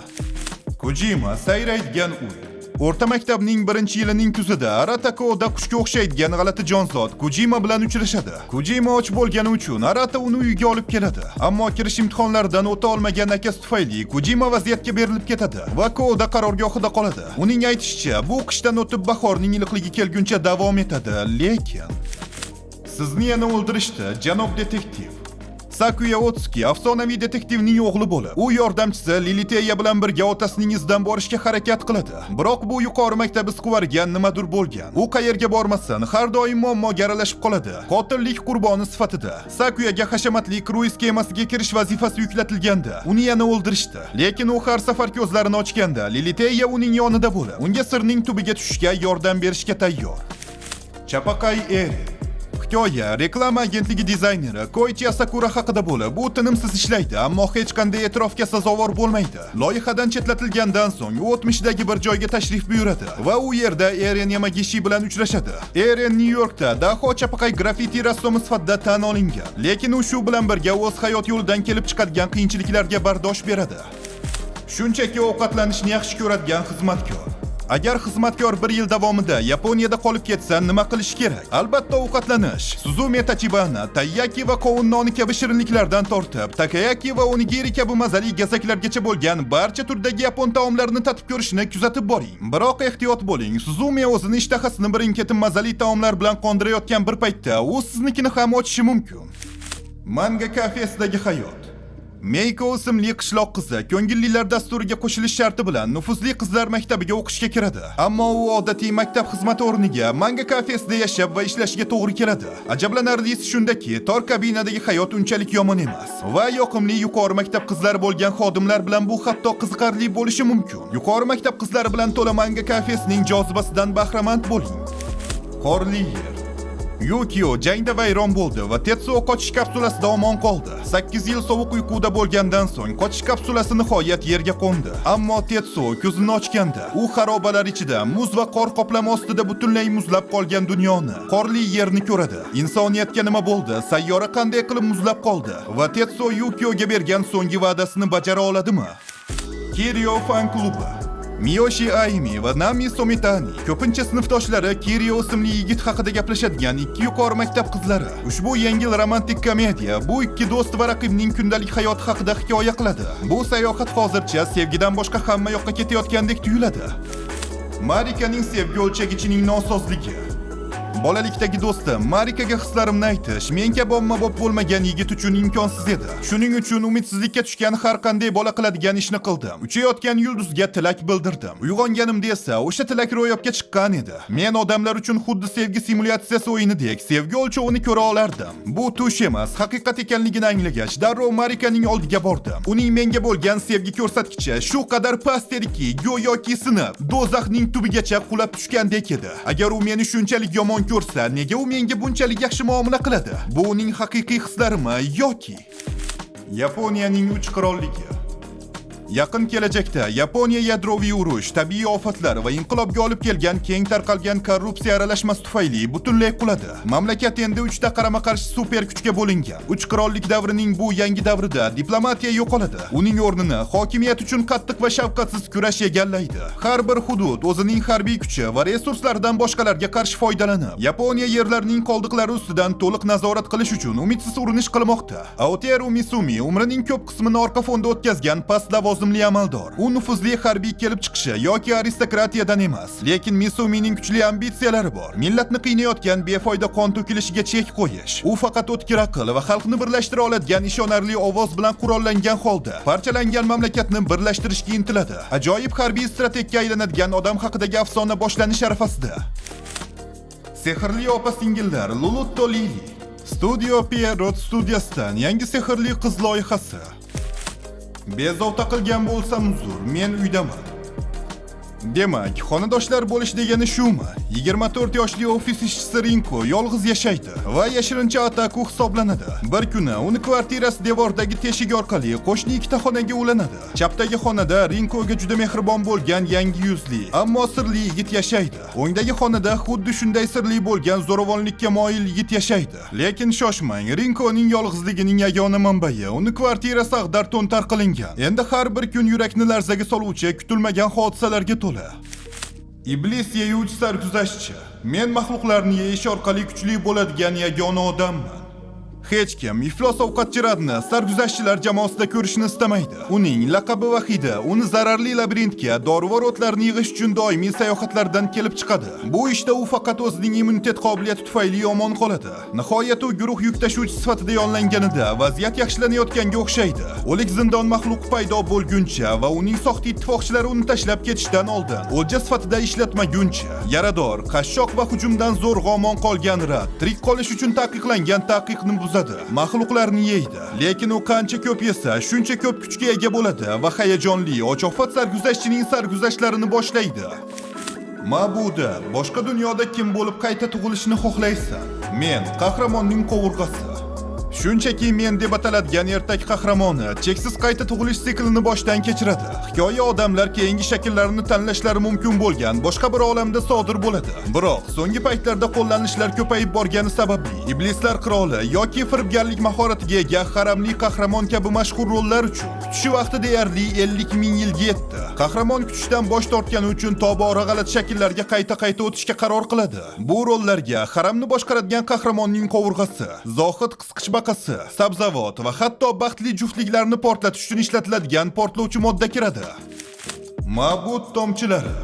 Kojima sayraydigan uy. O'rta maktabning birinchi yilining kuzida Arata Koda qushga o'xshaydigan g'alati jonzot Kojima bilan uchrashadi. Kojima och bo'lgani uchun Arata uni uyiga olib keladi. Ammo kirish imtihonlaridan o'ta olmagan akasi tufayli Kojima vaziyatga berilib ketadi va Koda qarorgohida qoladi. Uning aytishicha, bu qishdan o'tib bahorning iliqligi kelguncha davom etadi, lekin sizni yana o'ldirishdi, janob detektiv. Sakuya Otsuki afsonaviy detektivning o'g'li bo'lib, u yordamchisi Liliteya bilan birga otasining izidan borishga harakat qiladi. Biroq bu yuqori maktab isquvarigan nimadir bo'lgan. U qayerga bormasin, har doim muammoga aralashib qoladi. Qotillik qurboni sifatida Sakuyaga hashamatli kruiz kemasiga kirish vazifasi yuklatilganda, uni yana o'ldirishdi. Lekin u har safar ko'zlarini ochganda Liliteya uning yonida bo'lib, unga sirning tubiga tushishga yordam berishga tayyor. Chapaqay Eri. Hikoya reklama agentligi dizayneri Koichi Asakura haqida bo'lib, u tinimsiz ishlaydi, ammo hech qanday e'tirofga sazovor bo'lmaydi. Loyihadan chetlatilgandan so'ng u o'tmishdagi bir joyga tashrif buyuradi va u yerda Eren Yamagishi bilan uchrashadi. Eren Nyu-Yorkda daho chapaqay graffiti rassomi sifatida tan olingan, lekin u shu bilan birga o'z hayot yo'lidan kelib chiqadigan qiyinchiliklarga bardosh beradi. Shunchaki ovqatlanishni yaxshi ko'radigan xizmatkor. Agar xizmatkor 1 yil davomida Yaponiyada qolib ketsa, nima qilish kerak? Albatta ovqatlanish. Suzume Tachibana, taiyaki va qovun noni kabi shirinliklardan tortib, takoyaki va onigiri kabi mazali gazaklargacha bo'lgan barcha turdagi yapon taomlarini tatib ko'rishni kuzatib boring. Biroq ehtiyot bo'ling. Suzume o'zini ishtahasini birin-ketin mazali taomlar bilan qondirayotgan bir paytda u siznikini ham ochishi mumkin. Manga kafesidagi hayot. Meiko ismli qishloq qizi ko'ngillilar dasturiga qo'shilish sharti bilan nufuzli qizlar maktabiga o'qishga kiradi. Ammo u odatiy maktab xizmati o'rniga manga kafesida yashab va ishlashiga to'g'ri keladi. Ajablanarlisi shundaki, tor kabinadagi hayot unchalik yomon emas va yoqimli yuqori maktab qizlari bo'lgan xodimlar bilan bu hatto qiziqarli bo'lishi mumkin. Yuqori maktab qizlari bilan to'la manga kafesining jozibasidan bahramand bo'ling. Qorli yer. Yukio jangda vayron bo'ldi va Tetsuo qochish kapsulasida omon qoldi. 8 yil sovuq uyquda bo'lgandan so'ng qochish kapsulasi nihoyat yerga qo'ndi. Ammo Tetsuo ko'zini ochganda, u xarobalar ichida muz va qor qoplama ostida butunlay muzlab qolgan dunyoni, qorli yerni ko'radi. Insoniyatga nima bo'ldi? Sayyora qanday qilib muzlab qoldi? Va Tetsuo Yukioga bergan so'nggi va'dasini bajara oladimi? Kiryo fan klubi. Miyoshi Aimi va Nami Somitani ko'pincha sinfdoshlari Kiryo ismli yigit haqida gaplashadigan ikki yuqori maktab qizlari. Ushbu yengil romantik komediya bu ikki do'st va raqibning kundalik hayoti haqida hikoya qiladi. Bu sayohat hozircha sevgidan boshqa hamma yoqqa ketayotgandek tuyuladi. Marikaning sevgi o'lchagichining nosozligi. Bolalikdagi do'stim Marikaga hislarimni aytish men kabi ommabop bo'lmagan yigit uchun imkonsiz edi. Shuning uchun umidsizlikka tushgan har qanday bola qiladigan ishni qildim. Uchayotgan yulduzga tilak bildirdim. Uyg'onganimda esa o'sha tilak ro'yobga chiqqan edi. Men odamlar uchun xuddi sevgi simulyatsiyasi o'yinidek sevgi o'lchovini ko'ra olardim. Bu tush emas, haqiqat ekanligini anglagach, darrov Marikaning oldiga bordim. Uning menga bo'lgan sevgi ko'rsatkichi shu qadar past ediki, go'yoki sinib, do'zaxning tubigacha qulab tushgandek edi. Agar u meni shunchalik yomon ko'rsa, nega u menga bunchalik yaxshi muomala qiladi? Bu uning haqiqiy hislarimi yoki Yaponiyaning 3 qirolligi? Yaqin kelajakda Yaponiya yadroviy urush, tabiiy ofatlar va inqilobga olib kelgan keng tarqalgan korrupsiya aralashmasi tufayli butunlay quladi. Mamlakat endi 3 ta qarama-qarshi super kuchga bo'lingan. 3 qirollik davrining bu yangi davrida diplomatiya yo'qoladi. Uning o'rnini hokimiyat uchun qattiq va shafqatsiz kurash egallaydi. Har bir hudud o'zining harbiy kuchi va resurslaridan boshqalarga qarshi foydalanib, Yaponiya yerlarining qoldiqlari ustidan to'liq nazorat qilish uchun umidsiz urinish qilmoqda. Aoteru Misumi umrining ko'p qismini orqa fonda o'tkazgan past lavozimli amaldor. U nufuzli harbiy kelib chiqishi yoki aristokratiyadan emas, lekin Misumining kuchli ambitsiyalari bor. Millatni qiynayotgan befoyda qon to'kilishiga chek qo'yish. U faqat o'tkir aql va xalqni birlashtira oladigan ishonarli ovoz bilan qurollangan holda parchalangan mamlakatni birlashtirishga intiladi. Ajoyib harbiy strategga aylanadigan odam haqidagi afsona boshlanish arafasida. Sehrli opa-singillar Lulutto Lili. Studio Pierrot studiyasidan yangi sehrli qiz loyihasi. Bezovta qilgan bo'lsam uzr, men uydaman. Demak, xonadoshlar bo'lish degani shumi? 24 yoshli ofis ishchisi Rinko yolg'iz yashaydi va yashirincha otaku hisoblanadi. Bir kuni uni kvartirasi devordagi teshik orqali qo'shni ikkita xonaga ulanadi. Chapdagi xonada Rinkoga juda mehribon bo'lgan yangi yuzli, ammo sirli yigit yashaydi. O'ngdagi xonada xuddi shunday sirli bo'lgan zo'ravonlikka moyil yigit yashaydi. Lekin shoshmang, Rinkoning yolg'izligining yagona manbai uni kvartirasi ag'dar-to'ntar qilingan. Endi har bir kun yurakni larzaga soluvchi kutilmagan hodisalarga to'la. Iblis yeyuvchi sarguzashtchi. Men maxluqlarni yeyish orqali kuchli bo'ladigan yagona odamman. Hech kim iflos ovqatchilarni sarguzashtchilar jamoasida ko'rishni istamaydi. Uning laqabi vahida uni zararli labirintga dorivor o'tlarni yig'ish uchun doimiy sayohatlardan kelib chiqadi. Bu ishda u faqat o'zining immunitet qobiliyati tufayli omon qoladi. Nihoyat u guruh yuk tashuvchi sifatida yollanganida vaziyat yaxshilanayotganga o'xshaydi. O'lik zindon maxluqi paydo bo'lguncha va uning soxta ittifoqchilari uni tashlab ketishdan oldin o'lja sifatida ishlatmaguncha, yarador, qashshoq va hujumdan zo'rg'a omon qolgan Rad tirik qolish uchun taqiqlangan taqiqni buzadi. Maxluqlarni yeydi, lekin u qancha ko'p yesa, shuncha ko'p kuchga ega bo'ladi va hayajonli, ochoqfat sarguzashtchining sarguzashtlarini boshlaydi. Mabuda, boshqa dunyoda kim bo'lib qayta tug'ilishni xohlaysan? Men qahramonning qovurg'asi. Shunchaki men deb ataladigan ertak qahramoni cheksiz qayta tug'ilish siklini boshdan kechiradi. Hikoya odamlar keyingi shakllarni tanlashlari mumkin bo'lgan boshqa bir olamda sodir bo'ladi. Biroq so'nggi paytlarda qo'llanishlar ko'payib borgani sababli iblislar qiroli yoki firibgarlik mahoratiga ega haramli qahramon kabi mashhur rollar uchun kutish vaqti deyarli 50 ming yilga yetdi. Qahramon kutishdan bosh tortgani uchun tobora g'alati shakllarga qayta o'tishga qaror qiladi. Bu rollarga haramni boshqaradigan qahramonning qovurg'asi, zohid qisqichbaqasi, sabzavot va hatto baxtli juftliklarni portlatish uchun ishlatiladigan portlovchi modda kiradi. Mabut tomchilari.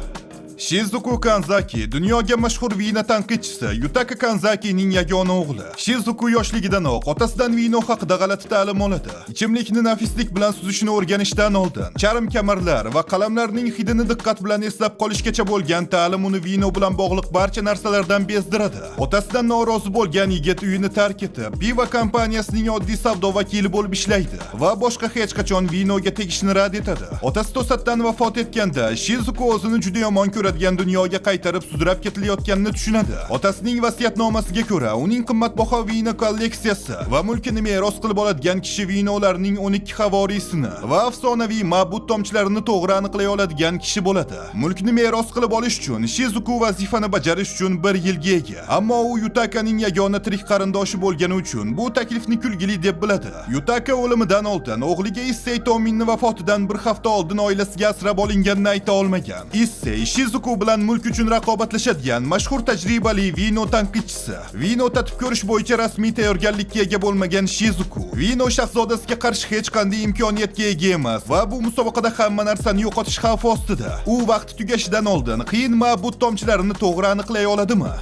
Shizuku Kanzaki dunyoga mashhur vino tanqidchisi Yutaka Kanzakining yagona o'g'li. Shizuku yoshligidanoq otasidan vino haqida g'alati ta'lim oladi. Ichimlikni nafislik bilan suzishni o'rganishdan oldin charm kamarlar va qalamlarning hidini diqqat bilan eslab qolishgacha bo'lgan ta'lim uni vino bilan bog'liq barcha narsalardan bezdiradi. Otasidan norozi bo'lgan yigit uyini tark etib, pivo kompaniyasining oddiy savdo vakili bo'lib ishlaydi va boshqa hech qachon vinoga tegishni rad etadi. Otasi to'satdan vafot etganda Shizuku o'zini juda yomon ko'radigan dunyoga qaytarib sudrab ketilayotganini tushunadi. Otasining vasiyatnomasiga ko'ra, uning qimmatbaho vino kolleksiyasi va mulkini meros qilib oladigan kishi vinolarning 12 havorisini va afsonaviy mabut tomchilarini to'g'ri aniqlay oladigan kishi bo'ladi. Mulkni meros qilib olish uchun Shizuku vazifani bajarish uchun 1 yilga ega. Ammo u Yutakaning yagona tirik qarindoshi bo'lgani uchun bu taklifni kulgili deb biladi. Yutaka o'limidan oldin o'g'liga Issei Tominning vafotidan bir hafta oldin oilasiga asrab olinganini ayta olmagan. Issei Shizuku bilan mulk uchun raqobatlashadigan mashhur tajribali vino tanqidchisi. Vino tatib ko'rish bo'yicha rasmiy tayyorgarlikka ega bo'lmagan Shizuku vino shahzodasiga qarshi hech qanday imkoniyatga ega emas va bu musobaqada hamma narsani yo'qotish xavfi ostida. U vaqti tugashidan oldin qiyin mabut tomchilarini to'g'ri aniqlay oladimi?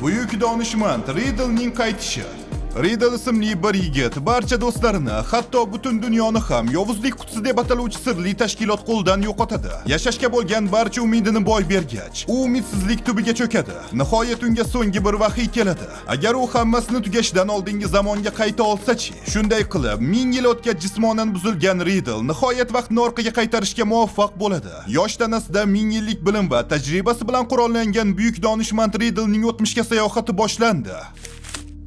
Buyuk donishmand Riddlening qaytishi. Riddle ismli bir yigit barcha do'stlarini, hatto butun dunyoni ham yovuzlik qutisi deb ataluvchi sirli tashkilot qo'ldan yo'qotadi. Yashashga bo'lgan barcha umidini boy bergach, u umidsizlik tubiga cho'kadi. Nihoyat unga so'nggi bir vahiy keladi. Agar u hammasini tugashidan oldingi zamonga qayta olsa-chi? Shunday qilib, 1000 yil o'tgach jismonan buzilgan Riddle nihoyat vaqtni orqaga qaytarishga muvaffaq bo'ladi. Yosh tanasida 1000 yillik bilim va tajribasi bilan qurollangan buyuk donishmand Riddlening o'tmishga sayohati boshlandi.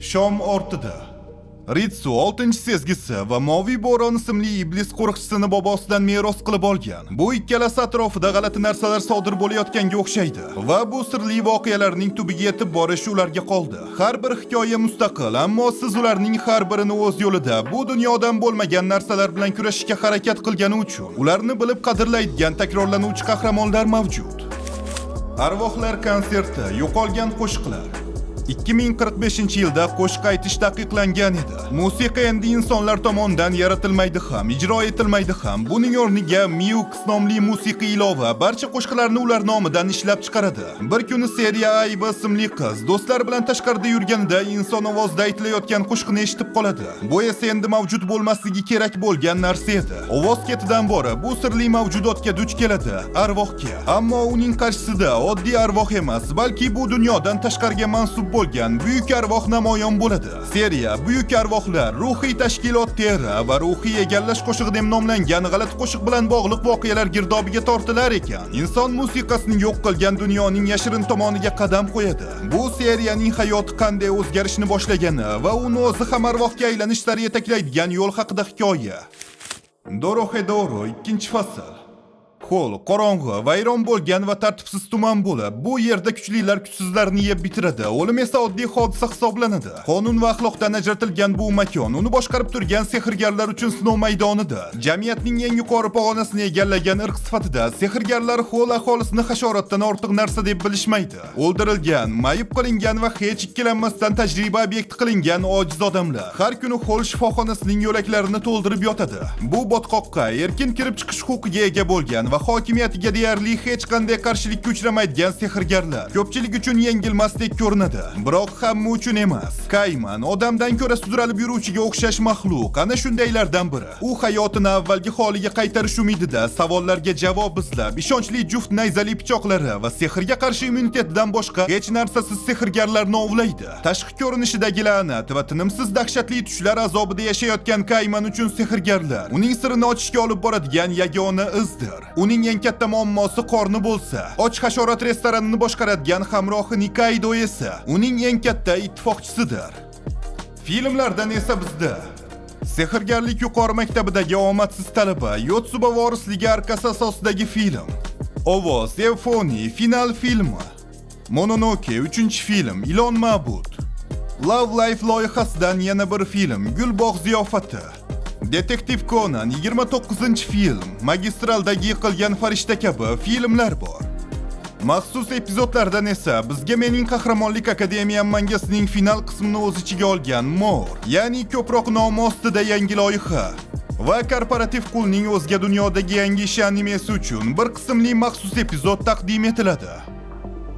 Shom ortida Ritsu 6-sezgisi va Moviy bo'ron ismli iblis qo'riqchisini bobosidan meros qilib olgan. Bu ikkalasi atrofida g'alati narsalar sodir bo'layotganga o'xshaydi va bu sirli voqealarning tubiga yetib borish ularga qoldi. Har bir hikoya mustaqil, ammo siz ularning har birini o'z yo'lida bu dunyodan bo'lmagan narsalar bilan kurashishga harakat qilgani uchun ularni bilib qadrlaydigan takrorlanuvchi qahramonlar mavjud. Arvohlar konserti, yo'qolgan qo'shiqlar. 2045-yilda qo'shiq aytish taqiqlangan edi. Musiqa endi insonlar tomonidan yaratilmaydi ham, ijro etilmaydi ham. Buning o'rniga Mux nomli musiqiy ilova barcha qo'shiqlarni ular nomidan ishlab chiqaradi. Bir kuni Seriya Ayba ismli qiz do'stlar bilan tashqarida yurganida inson ovozida aytilayotgan qo'shiqni eshitib qoladi. Bu esa endi mavjud bo'lmasligi kerak bo'lgan narsa edi. Ovoz ketidan bora bu sirli mavjudotga duch keladi, arvohga. Ammo uning qarshisida oddiy arvoh emas, balki bu dunyodan tashqariga mansub bo'lgan buyuk arvoh namoyon bo'ladi. Seriya buyuk arvohlar, ruhiy tashkilot teri va ruhiy egallash qo'shig'i deb nomlangan g'alati qo'shiq bilan bog'liq voqealar girdobiga tortilar ekan. Inson musiqasini yo'q qilgan dunyoning yashirin tomoniga qadam qo'yadi. Bu seriyaning hayoti qanday o'zgarishni boshlagani va uni o'zi ham arvohga aylanish sari yetaklaydigan yo'l haqida hikoya. Dorohedoro 2-fasl. Qo'l qorong'i, vayron bo'lgan va tartibsiz tuman bo'lib, bu yerda kuchlilar kuchsizlarni yeb bitiradi. O'lim esa oddiy hodisa hisoblanadi. Qonun va axloqdan ajratilgan bu makon uni boshqarib turgan sehrgarlar uchun sinov maydonidir. Jamiyatning eng yuqori pog'onasini egallagan irq sifatida sehrgarlar Xo'l aholisini hasharotdan ortiq narsa deb bilishmaydi. O'ldirilgan, mayib qilingan va hech ikkilanmasdan tajriba obyekti qilingan ojiz odamlar har kuni Xo'l shifoxonasining yo'laklarini to'ldirib yotadi. Bu botqoqqa erkin kirib chiqish huquqiga ega bo'lgan va hokimiyatiga deyarli hech qanday qarshilikka uchramaydigan sehrgarlar ko'pchilik uchun yengilmasdek ko'rinadi. Biroq hamma uchun emas. Kayman odamdan ko'ra sudralib yuruvchiga o'xshash maxluq, ana shundaylardan biri. U hayotini avvalgi holiga qaytarish umidida savollarga javob izlab, ishonchli juft nayzali pichoqlari va sehrga qarshi immunitetidan boshqa hech narsasiz sehrgarlarni ovlaydi. Tashqi ko'rinishidagi la'nat va tinimsiz dahshatli tushlar azobida yashayotgan Kayman uchun sehrgarlar uning sirini ochishga olib boradigan yagona izdir. Uning eng katta muammosi qorni bo'lsa, och hasharot restoranini boshqaradigan hamrohi Nikaido esa uning eng katta ittifoqchisidir. Filmlardan esa bizda Sehrgarlik yuqori maktabidagi omadsiz talaba Yotsuba vorisligi arkasi asosidagi film, Ovoz Evfoniy final filmi, Mononoke 3-film Ilon Ma'bud, Love Life loyihasidan yana bir film Gulbog' ziyofati, Detektiv Conan 29-film Magistraldagi yiqilgan farishta kabi filmlar bor. Maxsus epizodlardan esa bizga Mening qahramonlik akademiyam mangasining final qismini o'z ichiga olgan More, ya'ni ko'proq nomi ostida yangi loyiha va korporativ qulning o'zga dunyodagi yangi ishi animesi uchun bir qismli maxsus epizod taqdim etiladi.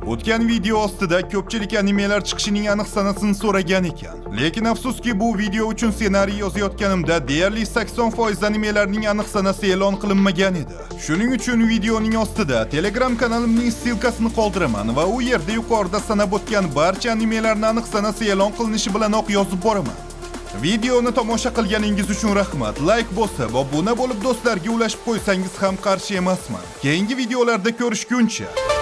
O'tgan video ostida ko'pchilik animelar chiqishining aniq sanasini so'ragan ekan. Lekin afsuski bu video uchun ssenariy yozayotganimda deyarli 80% animelarning aniq sanasi e'lon qilinmagan edi. Shuning uchun videoning ostida Telegram kanalimning ssilkasini qoldiraman va u yerda yuqorida sanab o'tgan barcha animelarning aniq sanasi e'lon qilinishi bilanoq yozib boraman. Videoni tomosha qilganingiz uchun rahmat. Like bosib, obuna bo'lib do'stlarga ulashib qo'ysangiz ham qarshi emasman. Keyingi videolarda ko'rishguncha